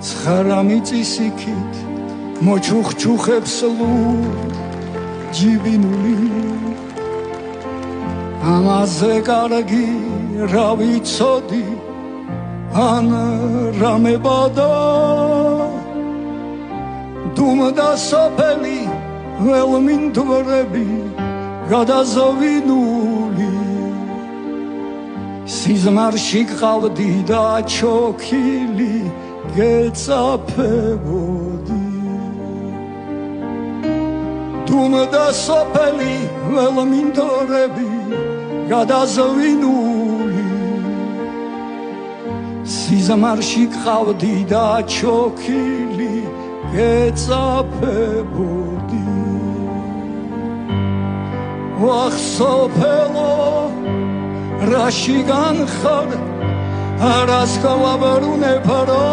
ცხარა მიწის იქით მოჩუხჩუხებს ჯიბინული ამაზე კარგი რა ვიცოდი ან რამე ბადა დუმდა სოფელი ველმინდვრები გადაზოვინული სიზმარში ყავდი და ჩოქილი გეწაფებოდი დუმდა სოფელი ველმინდვრები გადაზოვინული სიზმარში ყავდი და ჩოქილი გეწაფებოდი ვახ სოფელო რაში განხარ არას გავაბრუნებ რა